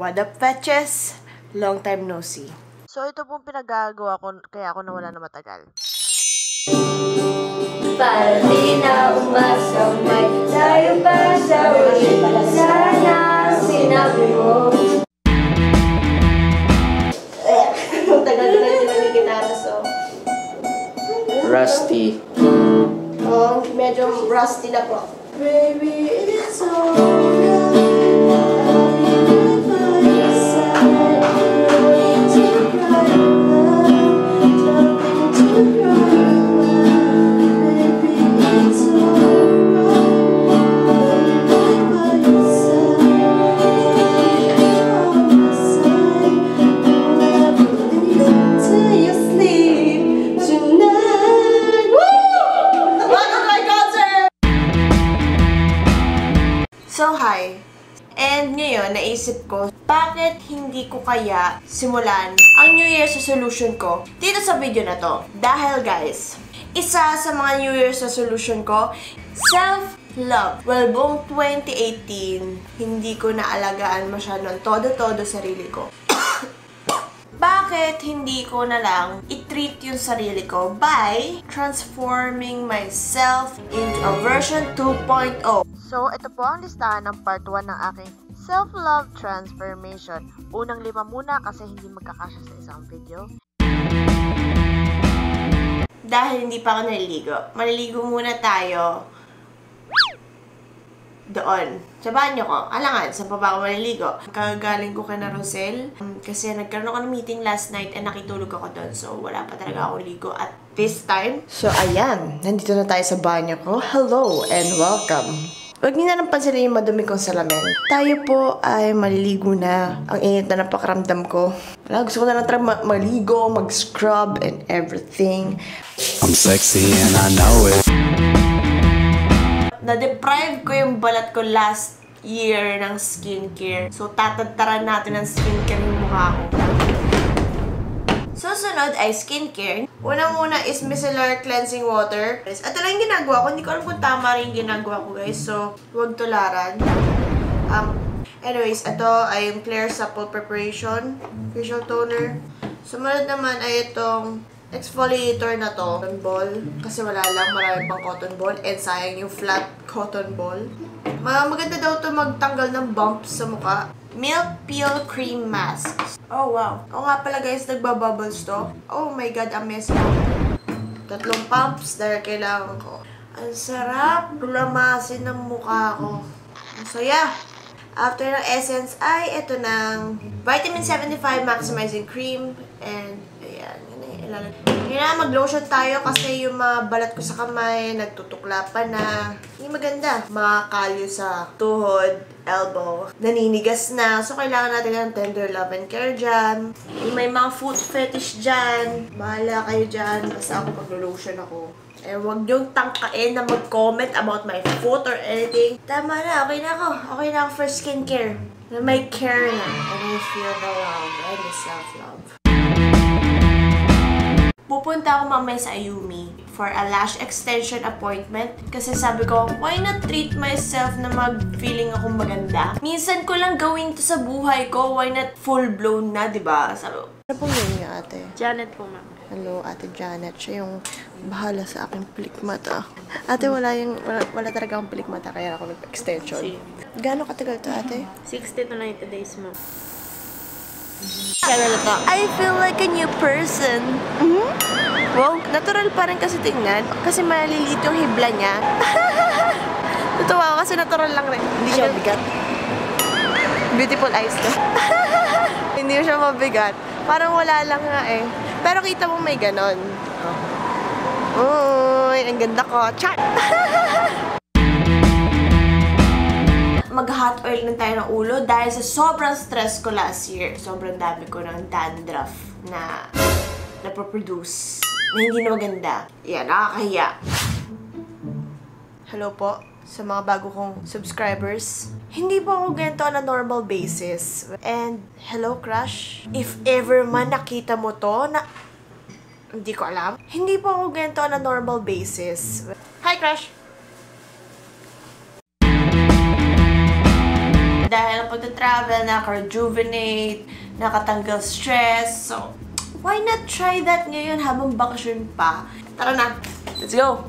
What up, fetches? Long time no see. So, ito pong pinagagawa ko, kaya ako nawala na matagal. Para di na umasamay, tayo pa sa ulit. Sana sinabi mo. Tagal-tagal din ang gitara, so. Rusty. Oh, medyo rusty na po. Baby, it's all good. I'll be by your side. No need to cry, nothing to cry about. Baby, it's alright. I'll be by your side. On my side. I'll never leave till you sleep tonight. Welcome to my concert! So, hi. And ngayon, naisip ko, bakit hindi ko kaya simulan ang New Year's resolution ko dito sa video na to? Dahil guys, isa sa mga New Year's resolution ko, self-love. Well, buong 2018, hindi ko naalagaan masyadong todo-todo sarili ko. Bakit hindi ko na lang i-treat yung sarili ko by transforming myself into a version 2.0? So, ito po ang listahan ng part 1 ng aking self-love transformation. Unang 5 muna kasi hindi magkakasya sa isang video. Dahil hindi pa ako naliligo, maliligo muna tayo doon. Sa banyo ko. Alangan, saan pa ba ako maliligo? Kagaling ko kay na Rosel. Kasi nagkaroon ako ng meeting last night and nakitulog ako doon. So, wala pa talaga ako ligo at this time. So, ayan. Nandito na tayo sa banyo ko. Hello and welcome. Huwag niyo na lang pansinin yung madumi kong salamin. Tayo po ay maliligo na. Ang init na ng pakiramdam ko. Wala, gusto ko na lang maligo, mag-scrub and everything. I'm sexy and I know it. Na-deprive ko yung balat ko last year ng skincare. So, tatagtaran natin ng skincare yung mukha ko. Susunod ay skincare. Unang-una is micellar cleansing water. Ito lang yung ginagawa ko. Hindi ko alam kung tama rin yung ginagawa ko, guys. So, huwag tularan. Anyways, ito ay yung Clear Supple Preparation Facial Toner. Sumunod naman ay itong exfoliator na to. Cotton ball. Kasi wala lang. Marami pang cotton ball. And sayang yung flat cotton ball. Maganda daw to magtanggal ng bumps sa mukha. Milk Peel Cream Mask. Oh, wow. O nga pala guys, nagbabubbles to. Oh my god, amazing. 3 pumps dahil kailangan ko. Ang sarap lamasin ng mukha ko. So yeah. After ng essence ay ito ng Vitamin 75 Maximizing Cream. And ayan, kailangan mag-lotion tayo kasi yung mga balat ko sa kamay, nagtutukla pa na. Hindi maganda. Mga kalyo sa tuhod, elbow, naninigas na. So, kailangan natin ng tender love and care dyan. May mga foot fetish dyan. Bahala kayo dyan. Basta ako mag-lotion ako. Eh, huwag niyong tangkain na mag-comment about my foot or anything. Tama na. Okay na ako. Okay na ako for skincare. Na may care na. And I feel the love and the self-love. Pupunta ako mamaya sa Ayumi for a lash extension appointment. Kasi sabi ko, why not treat myself na mag-feeling akong maganda? Minsan ko lang gawin to sa buhay ko. Why not full-blown na, diba? Sabi ko, ano pong name niya, ate? Janet po, ma'am. Hello, ate Janet. Siya yung bahala sa aking pilikmata. Ate, wala talaga akong pilikmata, kaya ako nag-extension. Gaano katagal to, ate? 60 to 90 days, ma'am. I feel like a new person. Wow, natural pa rin kasi tingnan. Kasi maliliit yung hibla niya. Natuwa ako kasi natural lang rin. Hindi siya mabigat. Beautiful eyes to. Hindi siya mabigat. Parang wala lang nga eh. Pero kita mo may ganon. Uy, ang ganda ko. Chat! Mag-hot oil lang tayo ng ulo dahil sa sobrang stress ko last year. Sobrang dami ko ng dandruff na napoproduce na hindi na maganda. Yan, nakakahiya. Hello po sa mga bago kong subscribers. Hindi po ako ganito on a normal basis. And, hello crush. If ever man nakita mo to, hindi ko alam. Hindi po ako ganito on a normal basis. Hi crush! Dahil ang pagta-travel, nakaka-rejuvenate, nakatanggal stress. So, why not try that ngayon habang bakasyon pa? Tara na! Let's go!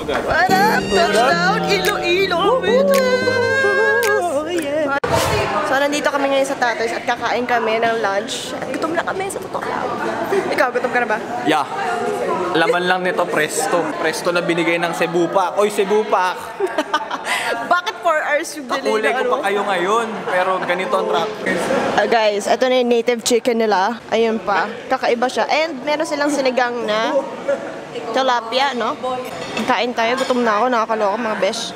What up? Touchdown! Iloilo! So, nandito kami ngayon sa Tattoys at kakain kami ng lunch. At gutom na kami sa totoo lang. Ikaw, gutom ka na ba? Yeah. Laman lang nito, presto. Presto na binigay ng Cebu Pack. Oy, Cebu Pack! Bakit 4 hours yung delay Kakulay na ko pa kayo ngayon. Pero ganito ang track. Guys, ito na yung native chicken nila. Ayun pa. Kakaiba siya. And meron silang sinigang na tilapia, no? Kain tayo. Gutom na ako. Nakakaloka mga besh.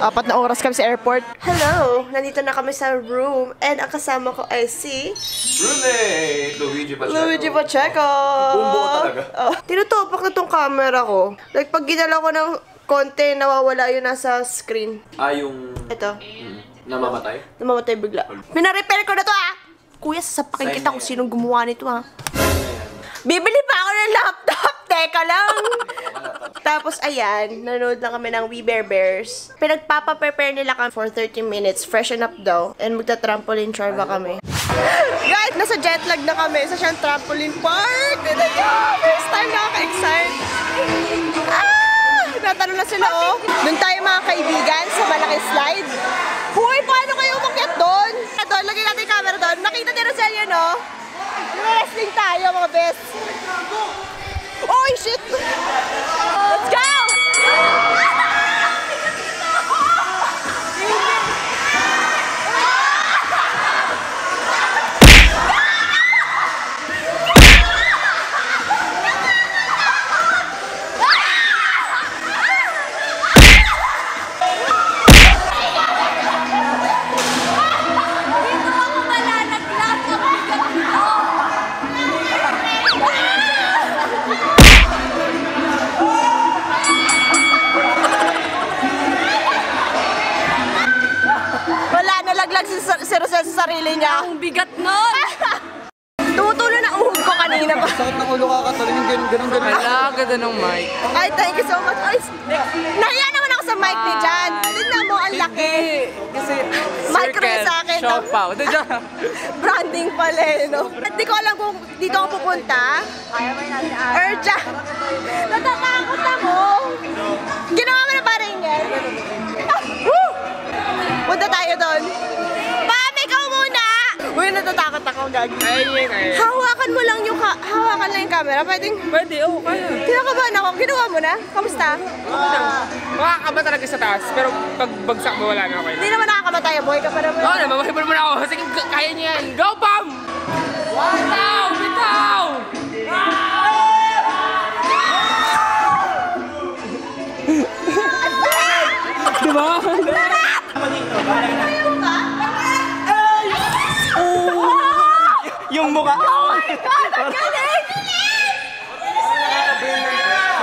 4 na oras kami sa airport. Hello! Nandito na kami sa room. And ang kasama ko ay si Roommate! Luigi Pacheco. Luigi Pacheco! Bumbuo talaga. Oh, tinutupak na tong camera ko. Like, pag ginala ko ng konti, nawawala yun nasa screen. Yung... Ito. Namamatay? Namamatay bigla. Pinarepair ko na to, ah! Kuya, sasapakin kita kung sinong gumawa nito, ah. Bibili pa ako ng laptop! Teka lang! Tapos, ayan, nanood lang kami ng We Bare Bears. Pinagpapa-prepare nila kami for 30 minutes. Freshen up daw. And magta-trampoline charva kami. Guys, nasa jetlag na kami sa siyang trampoline park! Dito yun! First time nakaka-excite! Natanong na sila, oh. Doon tayo mga kaibigan sa malaking slide. Hoy, paano kayo umakyat doon? Doon, lagay natin yung camera doon. Nakita din na sila, no? Wrestling tayo, mga best. Oh, shit! Let's go! Si Rosel sa sarili niya. Ang bigat nun! Tumutulo na uhod ko kanina pa. Sakit ng ulo kakatarin yung ganun. Ala, ganda ng mic. Ay, thank you so much. Ay, nahiya naman ako sa mic ni Jan. Tignan mo, ang laki. Kasi Mic rin sa akin. shop out. Branding pala eh, no? Hindi ko alam kung dito ako pupunta. Or dyan. Natatakot ako. Ginawa mo na ba rin yan? Punta tayo doon. Pam, ikaw muna! Uy, natatakot ako, gagi. Hawakan mo lang yung camera. Pwede, oo, kaya. Kinakabahan ako. Ginawa mo na? Kamusta? Makakaba talaga sa taas, pero pag bagsak mo, wala na ako. Hindi naman nakakamatay. Boy ka pa naman. Oo, nababahay pa naman ako. Sige, kaya niya yan. Go, Pam! Bitaw! Bitaw! Diba? Yung mukha. Oh my God! Ang galing!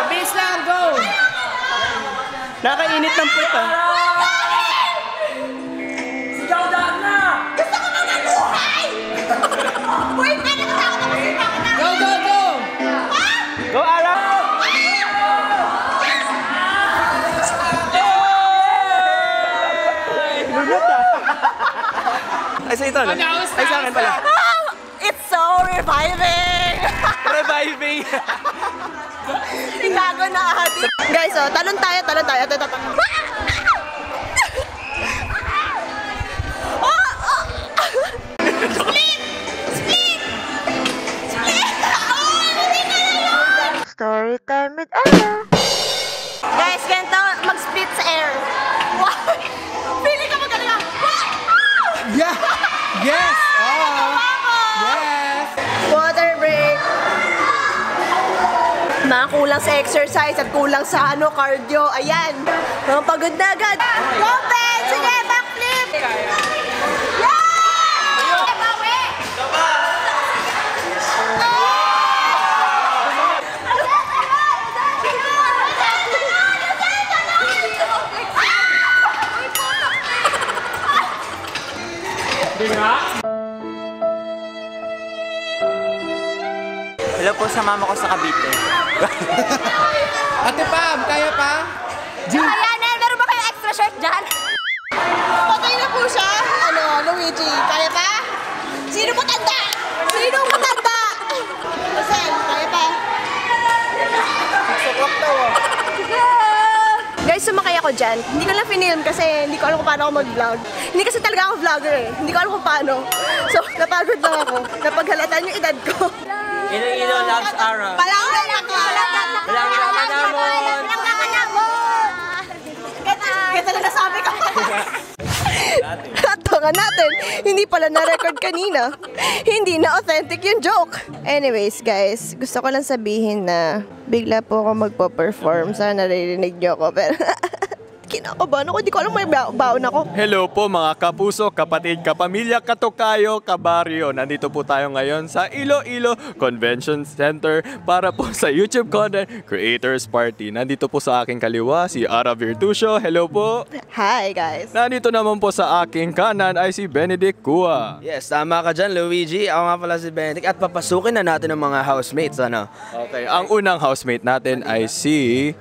Mabilis lang, go! Nakainit ng puwet, ah. Sigaw daan na! Gusto ko magaluhay! Boy, pwede ka ako naman si Pangina! Go, go, go! Go, Ara! Ay, sa ito, no? Ay, sa akin pala. It's so reviving! Reviving! Gago na ati. Guys, oh, talon tayo. Ito. Story time with Ella. Guys, ganito mag-split sa air. Wow! Feeling ka magaling ah! Yeah! Yes! Oh! Yes! Water break. Mga kulang sa exercise at kulang sa cardio. Ayan. Mga pagod na agad. Go, Ben! Sige, backflip! Yeah! Bawi! Hello po sa mama ko sa Cavite. Ate Pam, kaya pa? Kaya na, meron ba kayong extra shirt dyan? Patay na po siya. Luigi, kaya pa? Sino matanda? Sino matanda? Marcel, kaya pa? Guys, sumakay ako dyan. Hindi ko lang pinilm kasi hindi ko alam kung paano ako mag-vlog. Hindi kasi talaga ako vlogger eh. Hindi ko alam kung paano. So, napagod lang ako. Napaghalatan yung edad ko. Ilo loves Ara. Palangga na ko! Palangga ka namon! Ganda na nasabi ko. Tatangan natin. Hindi pala na-record kanina. Hindi na authentic yung joke. Anyways, guys, gusto ko lang sabihin na bigla po ako magpo-perform. Sana naririnig niyo ako. Pero kinakabahan ako. Hindi ko alam may baon ako. Hello po mga kapuso, kapatid, kapamilya, katokayo, kabaryo. Nandito po tayo ngayon sa Iloilo Convention Center para po sa YouTube Content Creators Party. Nandito po sa aking kaliwa si Ara Virtusio. Hello po. Hi, guys. Nandito naman po sa aking kanan ay si Benedict Cua. Yes, tama ka dyan, Luigi. Ako nga pala si Benedict at papasukin na natin ang mga housemates, ano? Okay, ang unang housemate natin ay si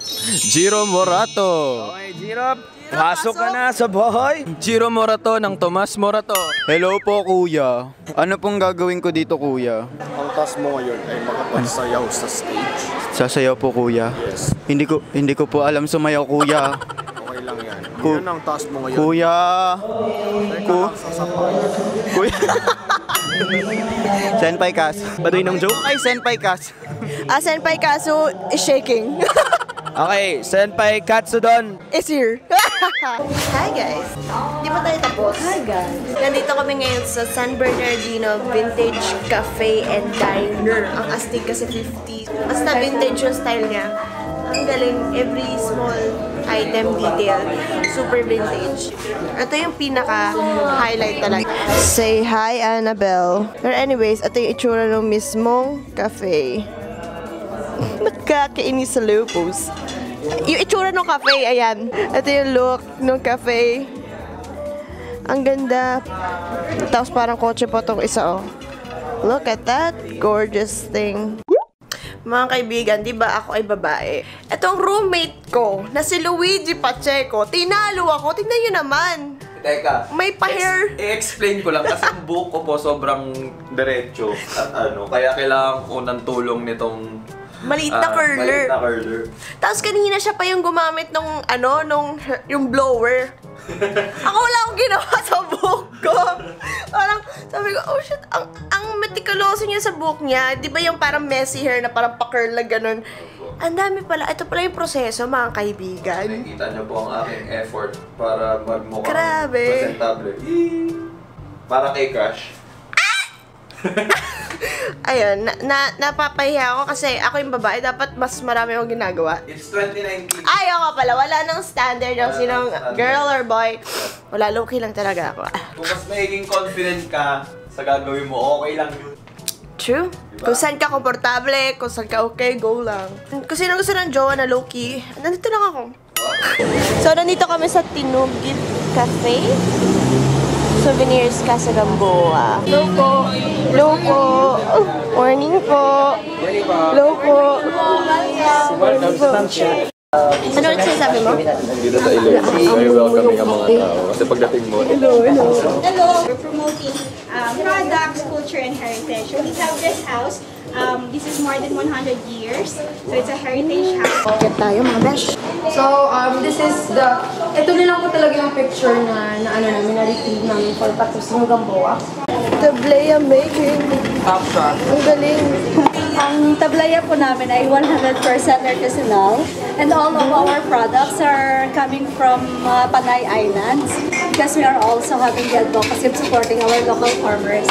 Jiro Morato. Okay, Giro, pasok ka na sa bahay. Jiro Morato ng Tomas Morato. Hello po, kuya. Ano pong gagawin ko dito, kuya? Ang task mo ngayon ay makapagsayaw sa stage. Sasayaw po, kuya. Yes. Hindi ko po alam sumayaw, kuya. Okay lang yan. Yan ang task mo ngayon. Kuya. Kuya. Senpai Kas. Baduy ng joke? Ay, Senpai Kas. Senpai Kaso is shaking. Okay, Senpai Katsudon. Is here. Hi, guys. Di ba tayo tapos? Hi, guys. Nandito kami ngayon sa San Bernardino Vintage Cafe and Diner. Ang astig kasi 50. Basta vintage yung style niya. Ang galing. Every small item detail. Super vintage. Ito yung pinaka-highlight talaga. Say hi, Annabelle. But anyways, ito yung itsura ng mismong cafe. Nakakainis sa lupus. Yung itsura ng cafe, ayan. Ito yung look ng cafe. Ang ganda. Tapos parang kotse pa itong isa, oh. Look at that gorgeous thing. Mga kaibigan, di ba ako ay babae? Itong roommate ko, na si Luigi Pacheco, tinalo ako. Tingnan nyo naman. Teka, may pa-hair. I-explain ko lang kasi ang buhok ko po sobrang diretso at kaya kailangan ko ng tulong nitong maliit na curler. Maliit na curler. Tapos kanina siya pa yung gumamit nung yung blower. Ako wala akong ginawa sa buhok ko. Parang sabi ko, oh shit, ang meticuloso niya sa buhok niya. Di ba yung parang messy hair na parang pa-curl na ganun. Ang dami pala. Ito pala yung proseso, mga kaibigan. Nakikita niyo po ang aking effort para magmukhang grabe presentable. Para kay Crush. Ayun, napapahiya ako kasi ako yung babae, dapat mas marami akong ginagawa. It's 2019. Ay, ako pala, wala nang standard ng sinong girl or boy. Wala, low-key lang talaga ako. Kung mas magiging confident ka sa gagawin mo, okay lang yun. True. Diba? Kung saan ka komportable, kung saan ka okay, go lang. Kung sino gusto ng jowa na low-key, nandito lang ako. So, nandito kami sa Tinugit Cafe. Souvenirs Casa Gamboa. Loco. Loco. Morning po. Loco. Morning po. Ano ulit sinasabi mo? Dito sa Iloilo, very welcoming ang mga tao. Kasi pagdating mo, hello. Hello, we're promoting products, culture, and heritage. So we have this house. This is more than 100 years. So it's a heritage house. Get tayo mga besh. So, this is ito na lang po talaga yung picture na namin, na-retrieve namin for Patrocino Gamboa. Tablaya making. Ang galing. Ang tablaya po namin ay 100% artisanal. And all of our products are coming from Panay Islands because we are also having the advocacy of supporting our local farmers.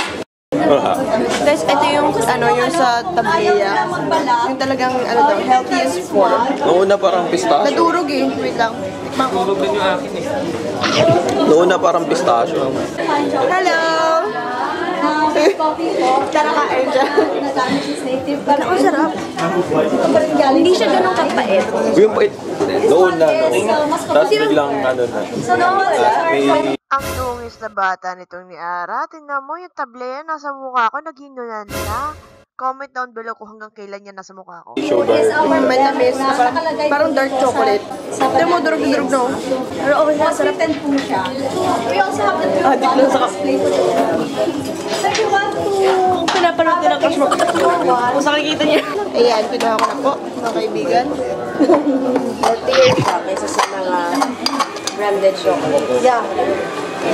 Guys, ito yung yung sa tablaya. Yung talagang healthiest form. noon na parang pistachio. Nadurog eh. Wait lang. Tikman ko. Nadurog din yung akin eh. Noon na parang pistachio. Hello! Coffee po. Tara kain dyan. Ang sarap. Hindi siya ganun kapait. Yung pait. Noon na, tapos biglang Ang dungis na bata nitong ni Ara. Tingnan mo yung tablaya nasa mukha ko, naging nunan na. Comment down below kung hanggang kailan yan nasa mukha ko. Matamis na parang dark chocolate. Ito mo, durog-durog no. Pero okay na, sarap. po siya. We also have the Adik lang sa kape. So if you want to... Pinapanood din ang crush mo. Kung sa nakikita niya. Ayan, kinuha ko na po, mga kaibigan. Healthier siya kaysa sa mga branded chocolate. Yeah.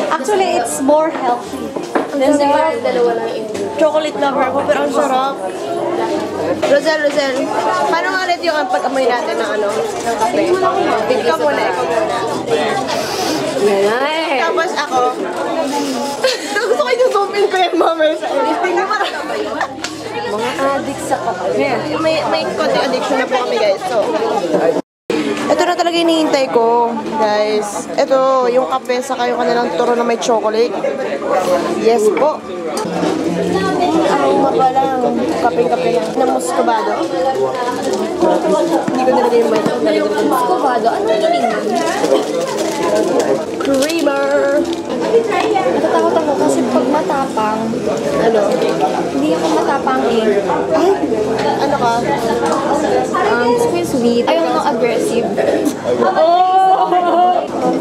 Actually, it's more healthy. Then parang dalawa lang yung Chocolate lover ako, pero ang sarap. Rosel, paano nga ulit yung pag-amoy natin ng ano? Ng kape? Ikaw muna, Tapos ako, gusto ko i-zoom in ko yung mamaya sa editing. mga addict sa kape. May konti addiction na po kami, guys. So, ito na talaga hinihintay ko, guys. Ito, yung kape, saka yung kanilang turo na may chocolate. Yes po. Aroma pa lang. Kape-kape lang. Na muscovado. Hindi ko nalagay yung mic. Muscovado, ano yung Creamer! Natatakot ako kasi pag matapang, Ano? hindi ako matapang eh. Ano ka? Gusto ko yung sweet. Ayaw mo aggressive. Oh!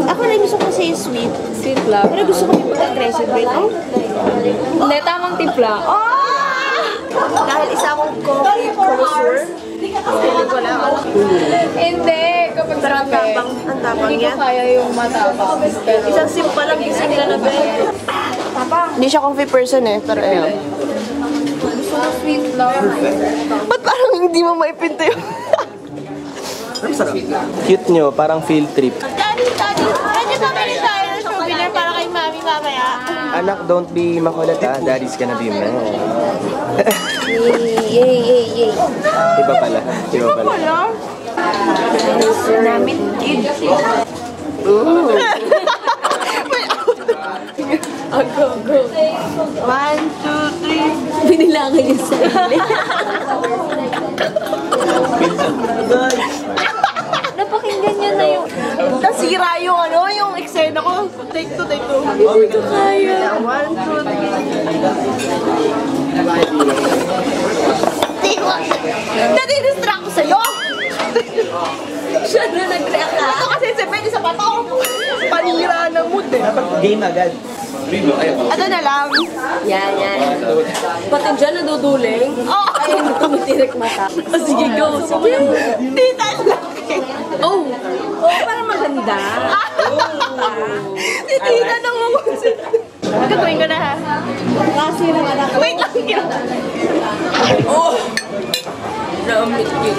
Ako rin gusto ko kasi yung sweet. Sweet lang. Pero gusto ko yung pag-aggressive. Wait, Hindi, tamang timpla. Dahil isa akong coffee connoisseur. Hindi ko lang. Hindi, kapag Pero ang tapang hindi ko niya. kaya yung matapang. Pero, Isang sip pa lang gising ka na ba? Hindi siya coffee person eh, pero ayun. gusto ko sweet lang. Ba't parang hindi mo maipinta yun? Cute nyo, parang field trip. Daddy, pwede ba bili tayo ng souvenir para kay mami mamaya? Anak, don't be makulit ha. Daddy's gonna be man. Yay. Iba pala. Namit kid. Go. 1, 2, 3. Binilangan yung sarili. Napakinggan niya na yung... Nasira yung ano, yung eksena ko. Take two. Hindi ko kaya. 1, 2, 3. Nadi-distract ko sa'yo! Siya na nag-react na. Ito kasi si Ben, isa pa to. Panira ng mood eh. Game agad. Ano na lang? Yan. Pati dyan naduduling. Oh! Ay, hindi tumitirik mata. Sige, go. Sige. Tita laki. Oh, parang maganda. Si Tita nang mamusip. Gagawin ko na ha. Kasi ng anak ko. Wait lang yun. Oh! Namit yun.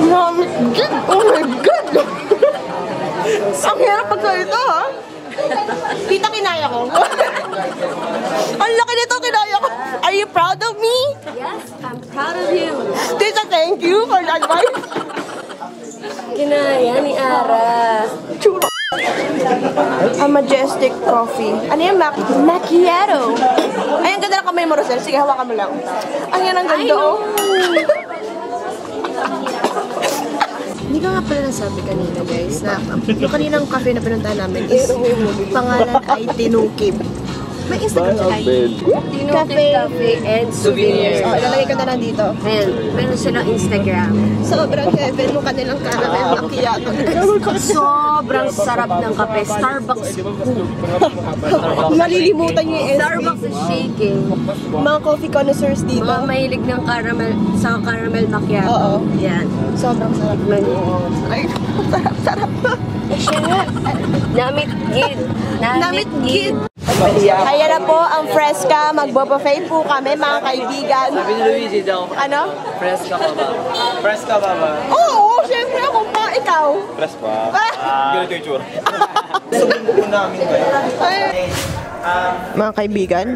Namit yun? Oh my God! Ang hirap pagsalita ha? Tita, kinaya ko. Ang laki nito, kinaya ko. Are you proud of me? Yes, I'm proud of you. Tita, thank you for the advice. Kinaya ni Ara. A majestic coffee. Ano yung macchiato? Ay, ang ganda ng kamay mo, Rosel. Sige, hawakan mo lang. Ang yan ang ganda, oh. Hindi ko nga pala nasabi kanina, guys, na yung kaninang cafe na pinuntahan namin is pangalan ay Tinukib. May Instagram siya. Tinukib Cafe and Souvenirs. Oh, ilalagay ko na lang dito. Ayan, meron silang Instagram. Sobrang heaven yung kanilang caramel macchiato. Sobrang sarap ng kape. Starbucks. Malilimutan niyo yung Starbucks is shaking. mga coffee connoisseurs dito. Mga mahilig ng caramel macchiato. Oo. Yan. Sobrang sarap. Ay, sarap. Namit gid. Namit gid. Ayan na po ang Fresca. Magbo-buffet po kami, mga kaibigan. Sabi ni Luigi daw, Ano? Fresca ka ba? Fresca ba ba? Oo, syempre ako pa. Ikaw. Press pa. Ah. Ganito yung tsura. Subukan namin kayo. Mga kaibigan,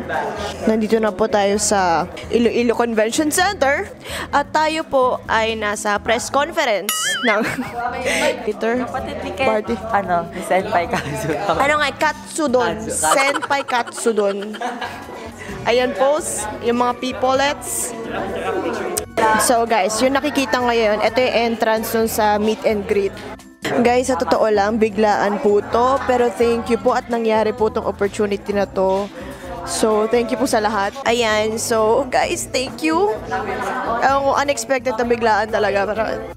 nandito na po tayo sa Iloilo Convention Center at tayo po ay nasa press conference ng Peter Party. Ano? Senpai Kazu. Ano nga, Katsudon. Senpai Katsudon. Ayan po, yung mga peoplets. So guys, yung nakikita ngayon, ito yung entrance nun sa meet and greet. Guys, sa totoo lang, biglaan po to. Pero thank you po at nangyari po tong opportunity na to So, thank you po sa lahat. Ayan, so guys, thank you. Unexpected na biglaan talaga. Pero,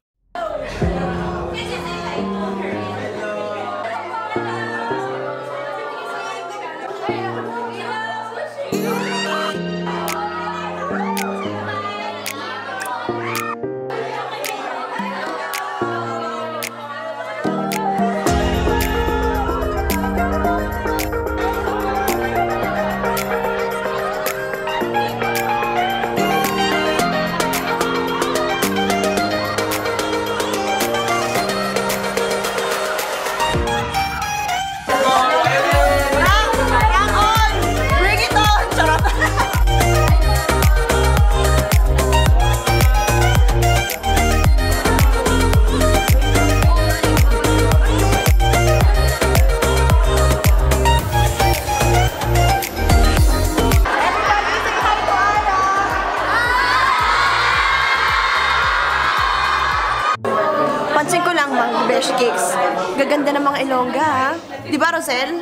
pansin ko lang mga besh cakes. Gaganda ng mga Ilongga, ha? Di ba, Rosel?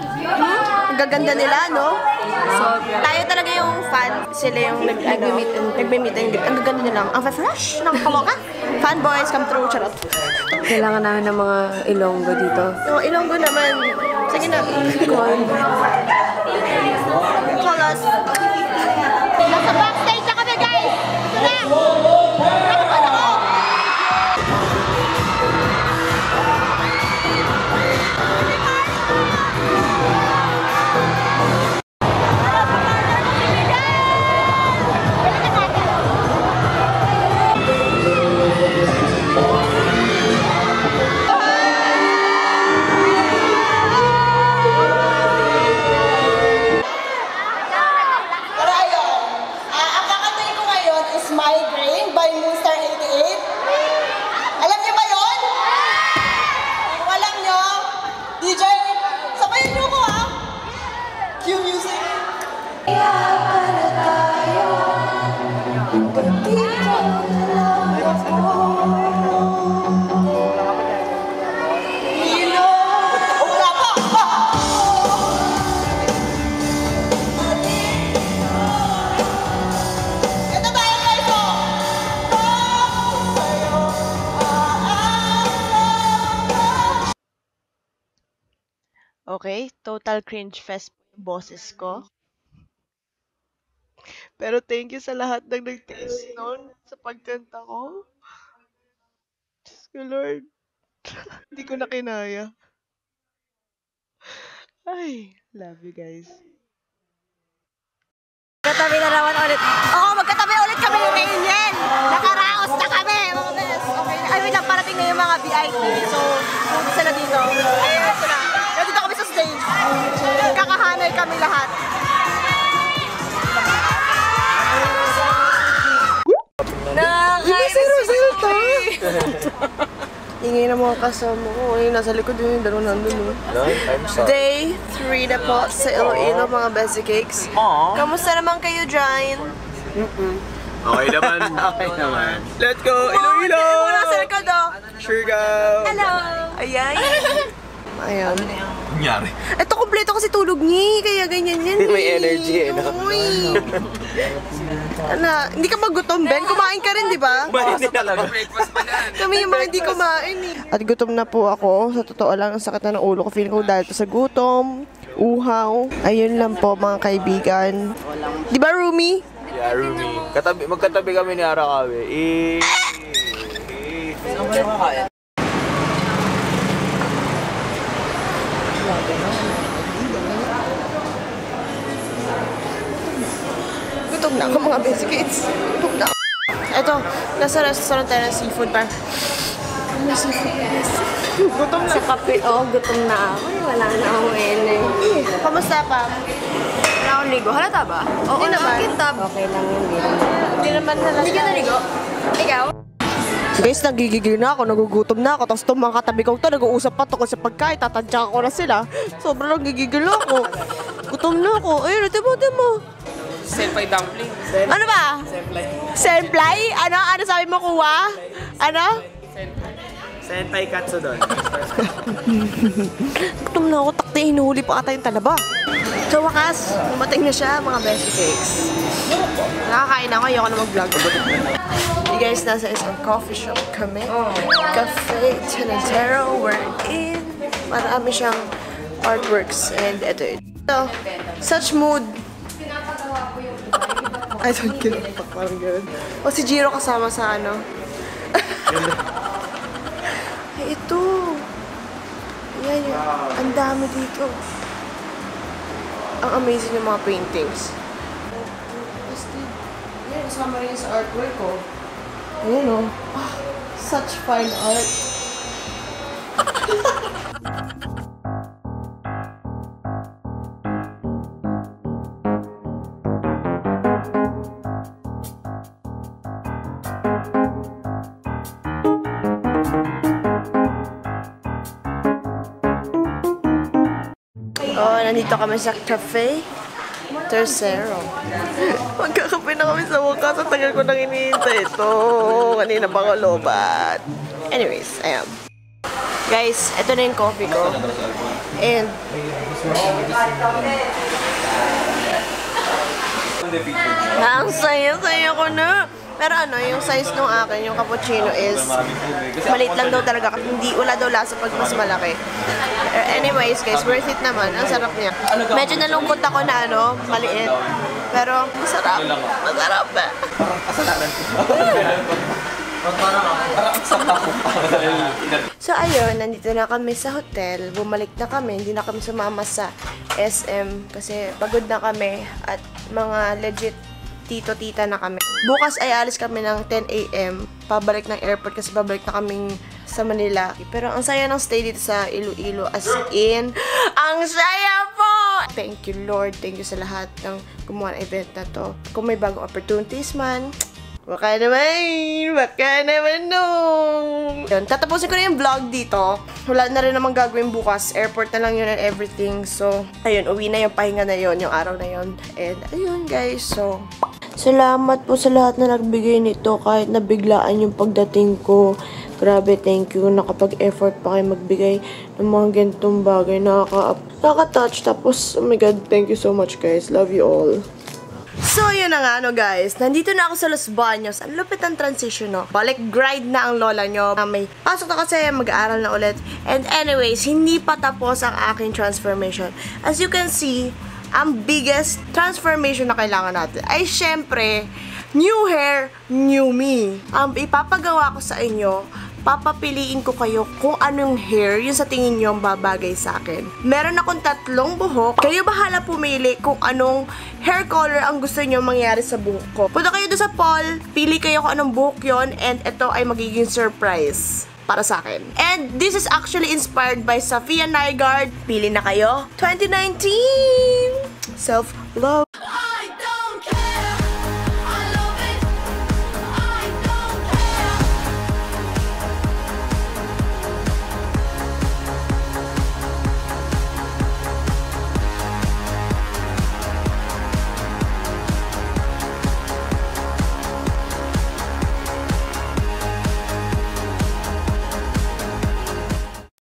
Gaganda nila, no? So, tayo talaga yung fan. Sila yung nagme-meet and greet. Ang gaganda nila. Ang fresh ng kamoka. Fanboys, come true, charot. Kailangan namin ng mga Ilonggo dito. Yung Ilonggo naman. Sige na. Call us. Nasa backstage na kami, guys! Ito na! Migraine by Moonstar 88. Alam niyo ba yun? Kung alam niyo, DJ, sabayin niyo ko, ha? Cue music. Okay, total cringe fest yung boses ko. Pero thank you sa lahat ng nag-taste noon sa pagkanta ko. Diyos ko, Lord. Hindi ko na kinaya. Ay, love you guys. Magkatabi na naman ulit. Oo, magkatabi ulit kami yung Angel. Nakaraos na kami, mga bes. Okay, ay, wait lang, parating na yung mga VIP. So, punta sila dito. Ayun, ito na. Dito kami sa stage. Kakahanay kami lahat. Ingay na mga kasama ko. Ay, nasa likod yun yung dalawa nandun. Day 3 na po sa Iloilo, mga Bessie Cakes. Kamusta naman kayo, Jane? Okay naman. Okay naman. Let's go, Iloilo! Muna sa likod, oh. Sure go! Hello! Ayan. Ayan. Nangyari. Ito, kompleto kasi tulog niya. Kaya ganyan yan. May energy, eh. No? Uy. Ano, hindi ka magutom, Ben? Kumain ka rin, di ba? Kumain din talaga. Kami yung mga hindi kumain, eh. At gutom na po ako. Sa totoo lang, ang sakit na ng ulo ko. Feeling ko dahil to sa gutom, uhaw. Ayun lang po, mga kaibigan. Di ba, Rumi? Yeah, Rumi. Magkatabi kami ni Arakawe. Saan ba naman kaya? Gutom na ako, mga biscuits. Gutom na ako. Ito, nasa restaurant tayo ng seafood bar. May seafood. Gutom na. Sa kape, gutom na ako. Wala na akong energy. Kamusta pa? Wala akong ligo. Halata ba? Oo naman. Kintab. Okay lang yun. Hindi naman halata. Hindi ka naligo? Ikaw? Guys, nagigigil na ako, nagugutom na ako. Tapos itong mga katabi ko ito, nag-uusap pa tungkol sa pagkain. Tatadya ko na sila. Sobrang nagigigil ako. Gutom na ako. Ayun, timo. Senpai dumpling. Ano ba? Senpai? Ano? Ano sabi mo, kuwa? Ano? Senpai katsudon. Gutom na ako. Takti, hinuhuli pa ata yung talaba. So wakas, dumating na siya mga Bestie Cakes. Nakakain ako, ayoko na mag-vlog. You guys, nasa isang coffee shop kami. Cafe Tenantero, we're in. Marami siyang artworks and ito. So, such mood. I don't get it. Parang ganun. O si Jiro kasama sa ano. Ay, ito. Ayan yun. Ang dami dito. Ang amazing yung mga paintings. Ayan, kasama rin sa artwork ko. Ayan o. Oh, such fine art. Nandito kami sa Cafe Tercero. Magkakape na kami sa wakas. Ang tagal ko nang iniintay ito. Kanina pa ko lobat. Anyways, ayan. Guys, ito na yung coffee ko. And ang saya-saya ko na. Pero ano, yung size nung akin, yung cappuccino is maliit lang daw talaga kasi wala daw lasa pag mas malaki. Anyways guys, worth it naman. Ang sarap niya. Medyo nalungkot ako na ano, maliit. Pero masarap. Masarap eh. So ayun, nandito na kami sa hotel. Bumalik na kami. Hindi na kami sumama sa SM kasi pagod na kami at mga legit tito-tita na kami. Bukas ay alis kami ng 10 AM. Pabalik ng airport kasi babalik na kaming sa Manila. Pero ang saya ng stay dito sa Iloilo. As in, ang saya po! Thank you Lord. Thank you sa lahat ng gumawa ng event na to. Kung may bagong opportunities man, baka naman no. Yun, tatapusin ko na yung vlog dito. Wala na rin namang gagawin bukas. Airport na lang yun and everything. So, ayun, uwi na yung pahinga na yun, yung araw na yun. And, ayun guys, so salamat po sa lahat na nagbigay nito kahit nabiglaan yung pagdating ko. Grabe, thank you. Nakapag-effort pa kayo magbigay ng mga ganitong bagay. Nakaka-touch. Tapos, oh my God, thank you so much guys. Love you all. So, yun na nga, no, guys. Nandito na ako sa Los Baños. Ang lupit ang transition, no? Balik grind na ang lola nyo. May pasok na kasi, mag-aaral na ulit. And anyways, hindi pa tapos ang aking transformation. As you can see, ang biggest transformation na kailangan natin ay syempre, new hair, new me. Ipapagawa ko sa inyo, papapiliin ko kayo kung anong hair yung sa tingin nyo ang babagay sa akin. Meron akong 3 buhok. Kayo bahala pumili kung anong hair color ang gusto nyo mangyari sa buhok ko. Punta kayo doon sa poll, pili kayo kung anong buhok yon, and ito ay magiging surprise para sa akin. And this is actually inspired by Sofia Nygaard. Pili na kayo. 2019! Self-love.